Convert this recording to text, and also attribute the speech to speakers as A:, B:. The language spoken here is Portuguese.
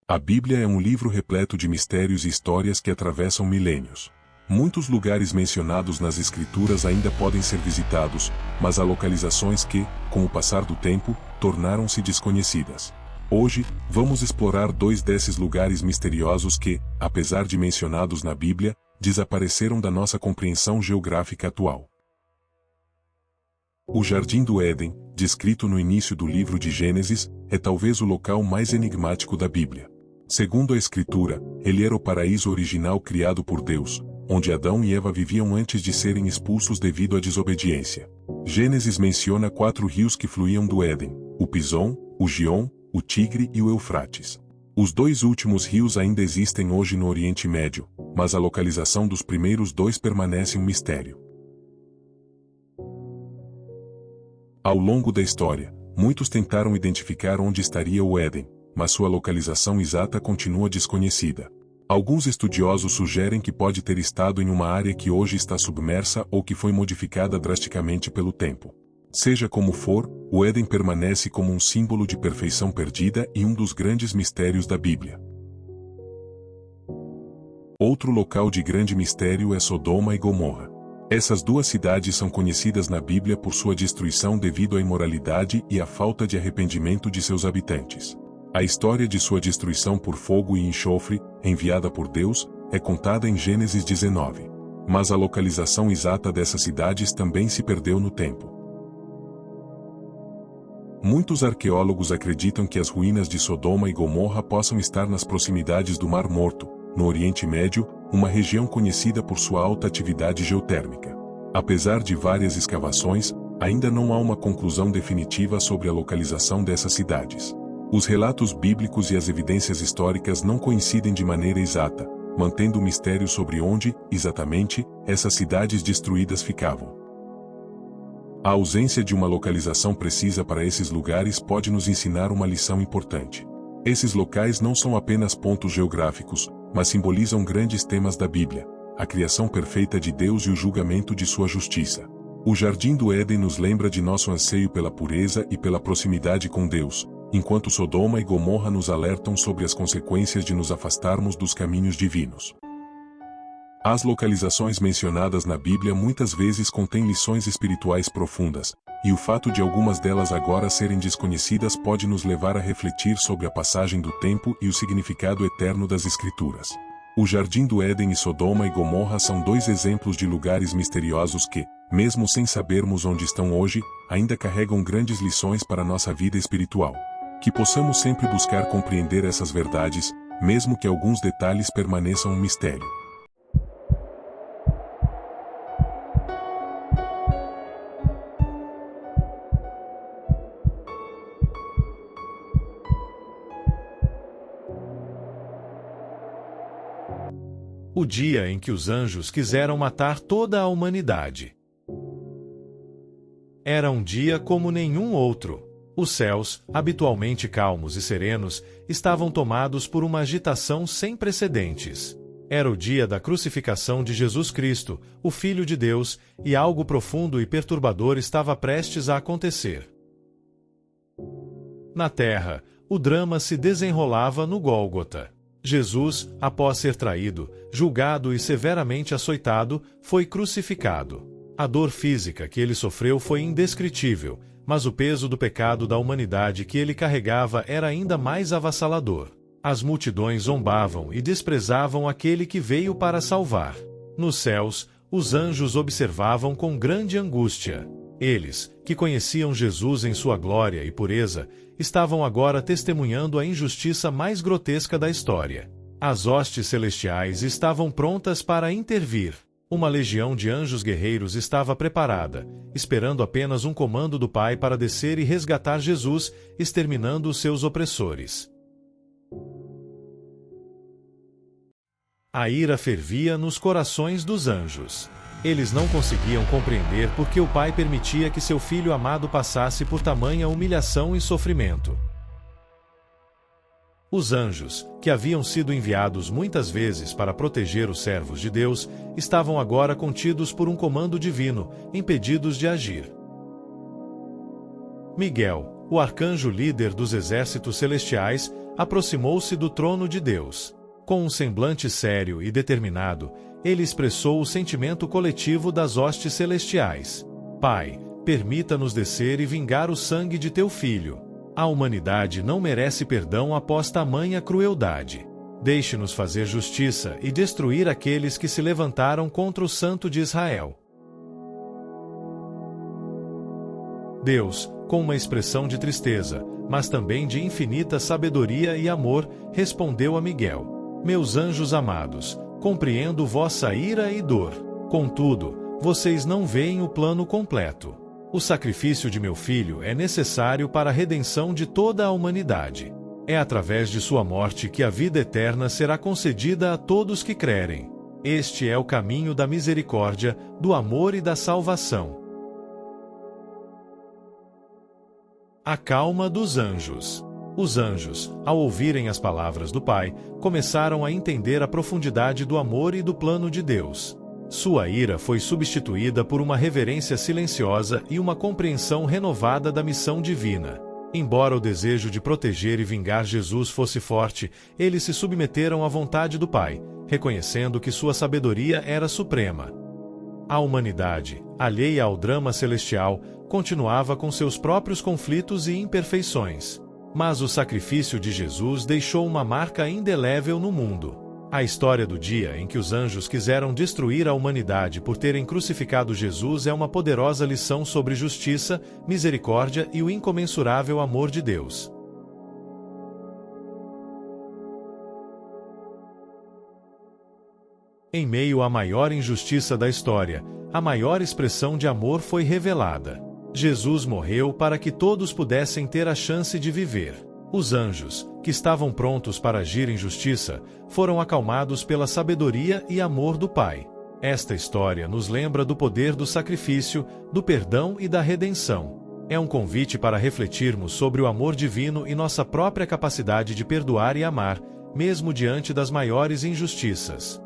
A: A Bíblia é um livro repleto de mistérios e histórias que atravessam milênios. Muitos lugares mencionados nas Escrituras ainda podem ser visitados, mas há localizações que, com o passar do tempo, tornaram-se desconhecidas. Hoje, vamos explorar dois desses lugares misteriosos que, apesar de mencionados na Bíblia, desapareceram da nossa compreensão geográfica atual. O Jardim do Éden, descrito no início do livro de Gênesis, é talvez o local mais enigmático da Bíblia. Segundo a Escritura, ele era o paraíso original criado por Deus, onde Adão e Eva viviam antes de serem expulsos devido à desobediência. Gênesis menciona 4 rios que fluíam do Éden: o Pison, o Gion, o Tigre e o Eufrates. Os 2 últimos rios ainda existem hoje no Oriente Médio, mas a localização dos primeiros 2 permanece um mistério. Ao longo da história, muitos tentaram identificar onde estaria o Éden, mas sua localização exata continua desconhecida. Alguns estudiosos sugerem que pode ter estado em uma área que hoje está submersa ou que foi modificada drasticamente pelo tempo. Seja como for, o Éden permanece como um símbolo de perfeição perdida e um dos grandes mistérios da Bíblia. Outro local de grande mistério é Sodoma e Gomorra. Essas 2 cidades são conhecidas na Bíblia por sua destruição devido à imoralidade e à falta de arrependimento de seus habitantes. A história de sua destruição por fogo e enxofre, enviada por Deus, é contada em Gênesis 19. Mas a localização exata dessas cidades também se perdeu no tempo. Muitos arqueólogos acreditam que as ruínas de Sodoma e Gomorra possam estar nas proximidades do Mar Morto, no Oriente Médio, uma região conhecida por sua alta atividade geotérmica. Apesar de várias escavações, ainda não há uma conclusão definitiva sobre a localização dessas cidades. Os relatos bíblicos e as evidências históricas não coincidem de maneira exata, mantendo o mistério sobre onde, exatamente, essas cidades destruídas ficavam. A ausência de uma localização precisa para esses lugares pode nos ensinar uma lição importante. Esses locais não são apenas pontos geográficos, mas simbolizam grandes temas da Bíblia: a criação perfeita de Deus e o julgamento de sua justiça. O Jardim do Éden nos lembra de nosso anseio pela pureza e pela proximidade com Deus, enquanto Sodoma e Gomorra nos alertam sobre as consequências de nos afastarmos dos caminhos divinos. As localizações mencionadas na Bíblia muitas vezes contêm lições espirituais profundas, e o fato de algumas delas agora serem desconhecidas pode nos levar a refletir sobre a passagem do tempo e o significado eterno das Escrituras. O Jardim do Éden e Sodoma e Gomorra são 2 exemplos de lugares misteriosos que, mesmo sem sabermos onde estão hoje, ainda carregam grandes lições para nossa vida espiritual. Que possamos sempre buscar compreender essas verdades, mesmo que alguns detalhes permaneçam um mistério.
B: O dia em que os anjos quiseram matar toda a humanidade. Era um dia como nenhum outro. Os céus, habitualmente calmos e serenos, estavam tomados por uma agitação sem precedentes. Era o dia da crucificação de Jesus Cristo, o Filho de Deus, e algo profundo e perturbador estava prestes a acontecer. Na terra, o drama se desenrolava no Gólgota. Jesus, após ser traído, julgado e severamente açoitado, foi crucificado. A dor física que ele sofreu foi indescritível, mas o peso do pecado da humanidade que ele carregava era ainda mais avassalador. As multidões zombavam e desprezavam aquele que veio para salvar. Nos céus, os anjos observavam com grande angústia. Eles, que conheciam Jesus em sua glória e pureza, estavam agora testemunhando a injustiça mais grotesca da história. As hostes celestiais estavam prontas para intervir. Uma legião de anjos guerreiros estava preparada, esperando apenas um comando do Pai para descer e resgatar Jesus, exterminando os seus opressores. A ira fervia nos corações dos anjos. Eles não conseguiam compreender por que o Pai permitia que seu Filho amado passasse por tamanha humilhação e sofrimento. Os anjos, que haviam sido enviados muitas vezes para proteger os servos de Deus, estavam agora contidos por um comando divino, impedidos de agir. Miguel, o arcanjo líder dos exércitos celestiais, aproximou-se do trono de Deus. Com um semblante sério e determinado, ele expressou o sentimento coletivo das hostes celestiais. Pai, permita-nos descer e vingar o sangue de teu filho. A humanidade não merece perdão após tamanha crueldade. Deixe-nos fazer justiça e destruir aqueles que se levantaram contra o Santo de Israel. Deus, com uma expressão de tristeza, mas também de infinita sabedoria e amor, respondeu a Miguel: Meus anjos amados, compreendo vossa ira e dor. Contudo, vocês não veem o plano completo. O sacrifício de meu filho é necessário para a redenção de toda a humanidade. É através de sua morte que a vida eterna será concedida a todos que crerem. Este é o caminho da misericórdia, do amor e da salvação. A calma dos anjos. Os anjos, ao ouvirem as palavras do Pai, começaram a entender a profundidade do amor e do plano de Deus. Sua ira foi substituída por uma reverência silenciosa e uma compreensão renovada da missão divina. Embora o desejo de proteger e vingar Jesus fosse forte, eles se submeteram à vontade do Pai, reconhecendo que sua sabedoria era suprema. A humanidade, alheia ao drama celestial, continuava com seus próprios conflitos e imperfeições. Mas o sacrifício de Jesus deixou uma marca indelével no mundo. A história do dia em que os anjos quiseram destruir a humanidade por terem crucificado Jesus é uma poderosa lição sobre justiça, misericórdia e o incomensurável amor de Deus. Em meio à maior injustiça da história, a maior expressão de amor foi revelada. Jesus morreu para que todos pudessem ter a chance de viver. Os anjos, que estavam prontos para agir em justiça, foram acalmados pela sabedoria e amor do Pai. Esta história nos lembra do poder do sacrifício, do perdão e da redenção. É um convite para refletirmos sobre o amor divino e nossa própria capacidade de perdoar e amar, mesmo diante das maiores injustiças.